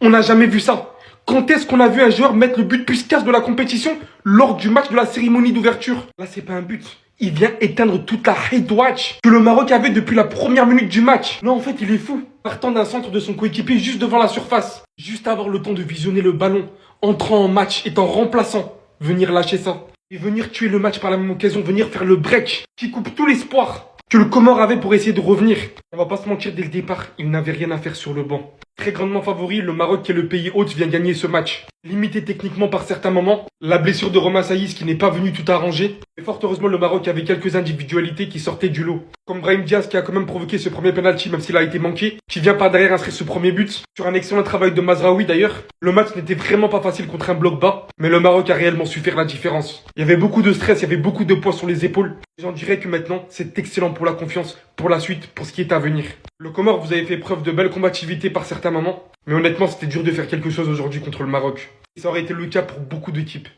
On n'a jamais vu ça. Quand est-ce qu'on a vu un joueur mettre le but plus casse de la compétition lors du match de la cérémonie d'ouverture? Là, c'est pas un but. Il vient éteindre toute la hate watch que le Maroc avait depuis la première minute du match. Non, en fait, il est fou. Partant d'un centre de son coéquipier juste devant la surface. Juste avoir le temps de visionner le ballon. Entrant en match, étant remplaçant. Venir lâcher ça. Et venir tuer le match par la même occasion. Venir faire le break qui coupe tout l'espoir que le Comore avait pour essayer de revenir. On va pas se mentir, dès le départ, il n'avait rien à faire sur le banc. Très grandement favori, le Maroc qui est le pays hôte vient gagner ce match. Limité techniquement par certains moments, la blessure de Romain Saïs qui n'est pas venu tout arranger. Mais fort heureusement, le Maroc avait quelques individualités qui sortaient du lot. Comme Brahim Diaz qui a quand même provoqué ce premier penalty même s'il a été manqué, qui vient par derrière inscrire ce premier but. Sur un excellent travail de Mazraoui d'ailleurs. Le match n'était vraiment pas facile contre un bloc bas, mais le Maroc a réellement su faire la différence. Il y avait beaucoup de stress, il y avait beaucoup de poids sur les épaules. J'en dirais que maintenant, c'est excellent pour la confiance, pour la suite, pour ce qui est à venir. Le Comore, vous avez fait preuve de belle combativité par certains moments, mais honnêtement, c'était dur de faire quelque chose aujourd'hui contre le Maroc. Et ça aurait été le cas pour beaucoup d'équipes.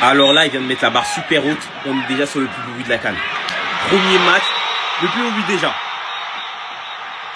Alors là, il vient de mettre la barre super haute. On est déjà sur le plus beau but de la CAN. Premier match, le plus beau but déjà.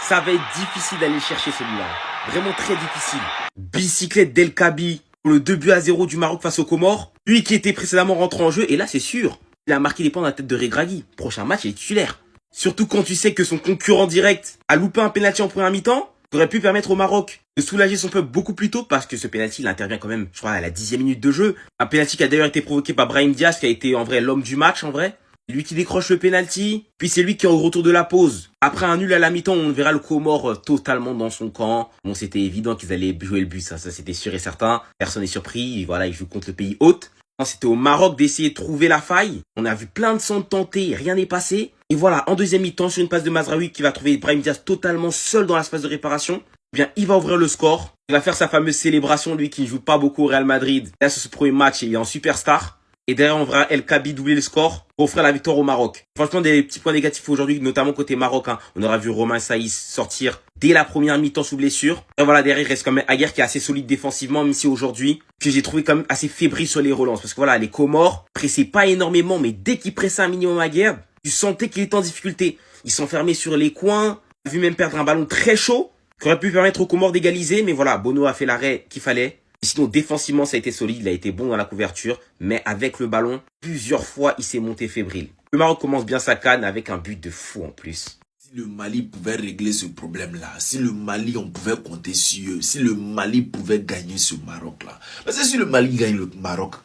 Ça va être difficile d'aller chercher celui-là. Vraiment très difficile. Bicyclette d'El Kabi pour le 2-0 du Maroc face aux Comores. Lui qui était précédemment rentré en jeu, et là c'est sûr, il a marqué des points dans la tête de Regragui. Prochain match, il est titulaire. Surtout quand tu sais que son concurrent direct a loupé un penalty en première mi-temps, qui aurait pu permettre au Maroc de soulager son peuple beaucoup plus tôt, parce que ce penalty, il intervient quand même, je crois, à la 10e minute de jeu. Un penalty qui a d'ailleurs été provoqué par Brahim Diaz, qui a été en vrai l'homme du match en vrai. Lui qui décroche le penalty, puis c'est lui qui est au retour de la pause. Après un nul à la mi-temps, on verra le Comore totalement dans son camp. Bon, c'était évident qu'ils allaient jouer le but, ça c'était sûr et certain. Personne n'est surpris, et voilà, ils jouent contre le pays hôte. C'était au Maroc d'essayer de trouver la faille. On a vu plein de centres tentés, rien n'est passé. Et voilà, en deuxième mi-temps, sur une passe de Mazraoui qui va trouver Brahim Diaz totalement seul dans la phase de réparation, eh bien, il va ouvrir le score. Il va faire sa fameuse célébration, lui qui ne joue pas beaucoup au Real Madrid. Là, sur ce premier match, il est en superstar. Et derrière, on verra El Kabi doubler le score pour offrir la victoire au Maroc. Franchement, des petits points négatifs aujourd'hui, notamment côté Maroc. On aura vu Romain Saïs sortir dès la première mi-temps sous blessure. Et voilà, derrière, il reste quand même Aguerre qui est assez solide défensivement, même si aujourd'hui, que j'ai trouvé quand même assez fébrile sur les relances. Parce que voilà, les Comores pressaient pas énormément, mais dès qu'ils pressaient un minimum Aguerre, tu sentais qu'il était en difficulté. Ils s'enfermaient sur les coins, on a vu même perdre un ballon très chaud, qui aurait pu permettre aux Comores d'égaliser, mais voilà, Bono a fait l'arrêt qu'il fallait. Sinon, défensivement, ça a été solide, il a été bon dans la couverture, mais avec le ballon, plusieurs fois, il s'est monté fébrile. Le Maroc commence bien sa CAN avec un but de fou en plus. Si le Mali pouvait régler ce problème-là, si le Mali, on pouvait compter sur eux, si le Mali pouvait gagner ce Maroc-là. Parce que si le Mali gagne le Maroc,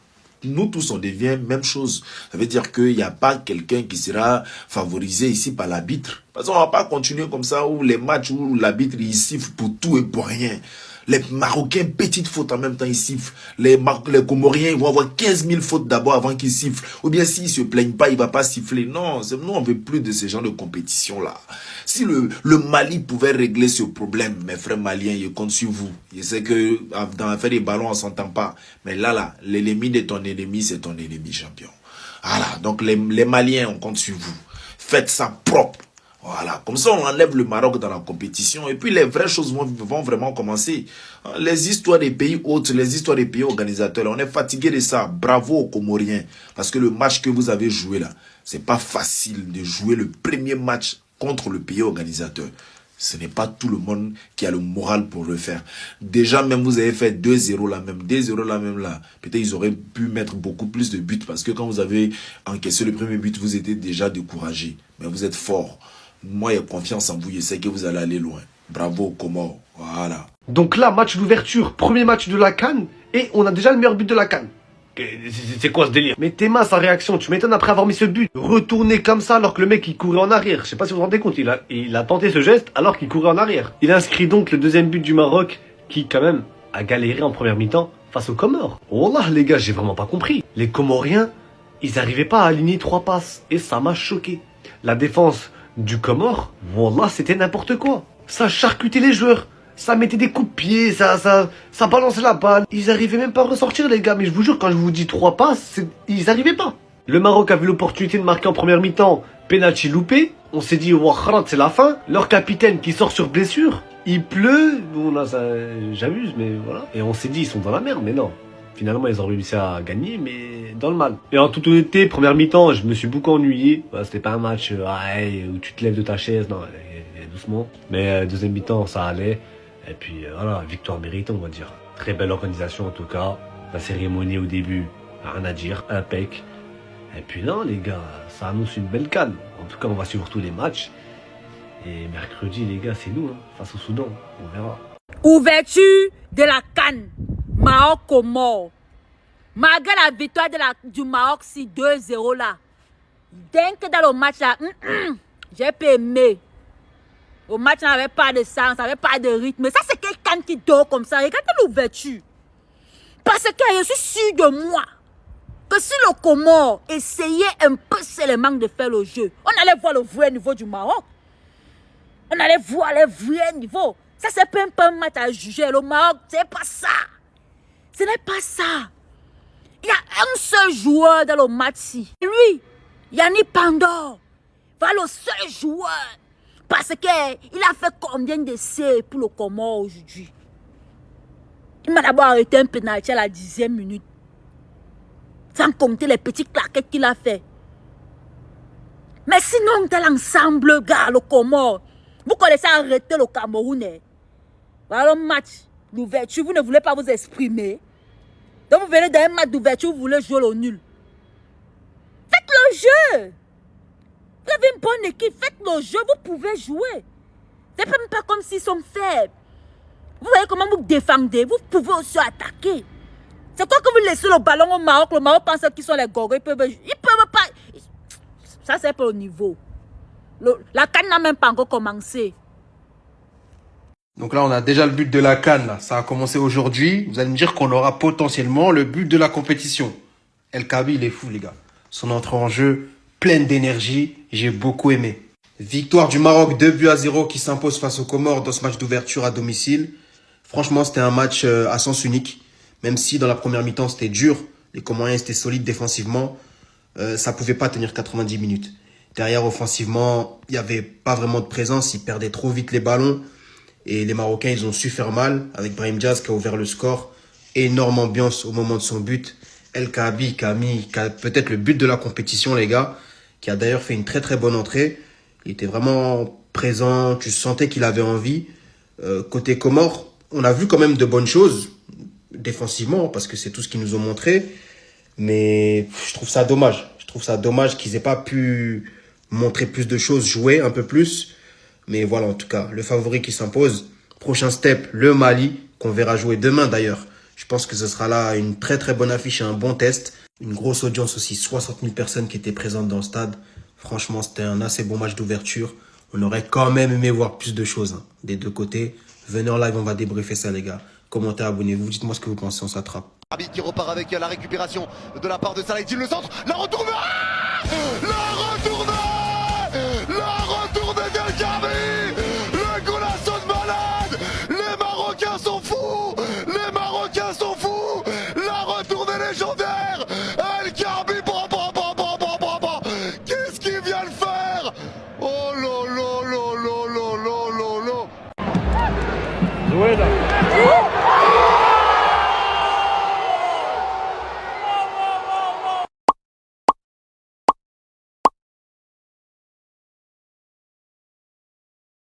nous tous, on devient même chose. Ça veut dire qu'il n'y a pas quelqu'un qui sera favorisé ici par l'arbitre. Parce qu'on ne va pas continuer comme ça, où les matchs où l'arbitre, il siffle pour tout et pour rien. Les Marocains, petite faute en même temps, ils sifflent. Les Comoriens, ils vont avoir 15 000 fautes d'abord avant qu'ils sifflent. Ou bien s'ils se plaignent pas, il ne va pas siffler. Non, nous, on veut plus de ce genre de compétition-là. Si le Mali pouvait régler ce problème, mes frères maliens, je compte sur vous. Je sais que dans l'affaire des ballons, on s'entend pas. Mais là, l'ennemi de ton ennemi, c'est ton ennemi champion. Voilà, donc les Maliens, on compte sur vous. Faites ça propre. Voilà, comme ça on enlève le Maroc dans la compétition et puis les vraies choses vont vraiment commencer. Les histoires des pays hôtes, les histoires des pays organisateurs, on est fatigué de ça. Bravo aux Comoriens, parce que le match que vous avez joué là, c'est pas facile de jouer le premier match contre le pays organisateur. Ce n'est pas tout le monde qui a le moral pour le faire. Déjà, même vous avez fait 2-0 là même, 2-0 là même là. Peut-être ils auraient pu mettre beaucoup plus de buts parce que quand vous avez encaissé le premier but, vous étiez déjà découragé. Mais vous êtes fort. Moi, j'ai confiance en vous, je sais que vous allez aller loin. Bravo, Comores. Voilà. Donc là, match d'ouverture, premier match de la CAN, et on a déjà le meilleur but de la CAN. C'est quoi ce délire? Mais Théma, sa réaction, tu m'étonnes après avoir mis ce but. Retourner comme ça alors que le mec il courait en arrière. Je sais pas si vous vous rendez compte, il a tenté ce geste alors qu'il courait en arrière. Il inscrit donc le deuxième but du Maroc, qui quand même a galéré en première mi-temps face aux Comores. Oh là les gars, j'ai vraiment pas compris. Les Comoriens, ils n'arrivaient pas à aligner 3 passes, et ça m'a choqué. La défense du Comore, voilà, c'était n'importe quoi. Ça charcutait les joueurs. Ça mettait des coups de pied, ça balançait la balle. Ils arrivaient même pas à ressortir, les gars. Mais je vous jure, quand je vous dis 3 passes, ils arrivaient pas. Le Maroc a vu l'opportunité de marquer en première mi-temps. Penalty loupé. On s'est dit, wow, c'est la fin. Leur capitaine qui sort sur blessure. Il pleut. Bon, là, j'abuse, mais voilà. Et on s'est dit, ils sont dans la merde, mais non. Finalement, ils ont réussi à gagner, mais dans le mal. Et en toute honnêteté, première mi-temps, je me suis beaucoup ennuyé. C'était pas un match où tu te lèves de ta chaise, non, doucement. Mais deuxième mi-temps, ça allait. Et puis voilà, victoire méritée, on va dire. Très belle organisation en tout cas. La cérémonie au début, rien à dire, impec. Et puis non les gars, ça annonce une belle CAN. En tout cas, on va suivre tous les matchs. Et mercredi les gars, c'est nous, hein, face au Soudan, on verra. Ouverture de la CAN Maroc-Comores. Malgré la victoire du Maroc, si 2-0 là. Dès que dans le match là, j'ai pas aimé. Le match n'avait pas de sens, n'avait pas de rythme. Ça, c'est quelqu'un qui dort comme ça. Regardez l'ouverture. Parce que je suis sûr de moi que si le Comore essayait un peu seulement de faire le jeu, on allait voir le vrai niveau du Maroc. On allait voir le vrai niveau. Ça, c'est pas un match à juger. Le Maroc, c'est pas ça. Ce n'est pas ça. Il y a un seul joueur dans le match-ci. Lui, Yannick Pandor. Voilà le seul joueur. Parce qu'il a fait combien d'essais pour le Comore aujourd'hui? Il m'a d'abord arrêté un pénalty à la 10e minute. Sans compter les petits claquettes qu'il a fait. Mais sinon, dans l'ensemble, gars, le Comore, vous connaissez arrêter le Camerounais. Voilà le match d'ouverture, vous ne voulez pas vous exprimer. Donc vous venez dans un match d'ouverture, vous voulez jouer le nul. Faites le jeu. Vous avez une bonne équipe, faites le jeu, vous pouvez jouer. C'est même pas comme s'ils sont faibles. Vous voyez comment vous défendez, vous pouvez aussi attaquer. C'est quoi que vous laissez le ballon au Maroc, le Maroc pense qu'ils sont les gogoles, ils peuvent pas. Ça c'est pas au niveau. La CAN n'a même pas encore commencé. Donc là, on a déjà le but de la CAN, là. Ça a commencé aujourd'hui. Vous allez me dire qu'on aura potentiellement le but de la compétition. El Kabi, il est fou, les gars. Son entrée en jeu, pleine d'énergie, j'ai beaucoup aimé. Victoire du Maroc, 2-0 qui s'impose face aux Comores dans ce match d'ouverture à domicile. Franchement, c'était un match à sens unique. Même si dans la première mi-temps, c'était dur. Les Comoriens étaient solides défensivement. Ça pouvait pas tenir 90 minutes. Derrière, offensivement, il n'y avait pas vraiment de présence. Ils perdaient trop vite les ballons. Et les Marocains, ils ont su faire mal avec Brahim Diaz qui a ouvert le score. Énorme ambiance au moment de son but. El Kabi qui a peut-être le but de la compétition, les gars. Qui a d'ailleurs fait une très très bonne entrée. Il était vraiment présent. Tu sentais qu'il avait envie. Côté Comores, on a vu quand même de bonnes choses. Défensivement, parce que c'est tout ce qu'ils nous ont montré. Mais je trouve ça dommage. Je trouve ça dommage qu'ils aient pas pu montrer plus de choses, jouer un peu plus. Mais voilà, en tout cas, le favori qui s'impose. Prochain step, le Mali, qu'on verra jouer demain d'ailleurs. Je pense que ce sera là une très très bonne affiche et un bon test. Une grosse audience aussi, 60 000 personnes qui étaient présentes dans le stade. Franchement, c'était un assez bon match d'ouverture. On aurait quand même aimé voir plus de choses des deux côtés. Venez en live, on va débriefer ça les gars. Commentez, abonnez-vous, dites-moi ce que vous pensez, on s'attrape. Arbitre qui repart avec la récupération de la part de Salah, il le centre, la retourne. La retourne.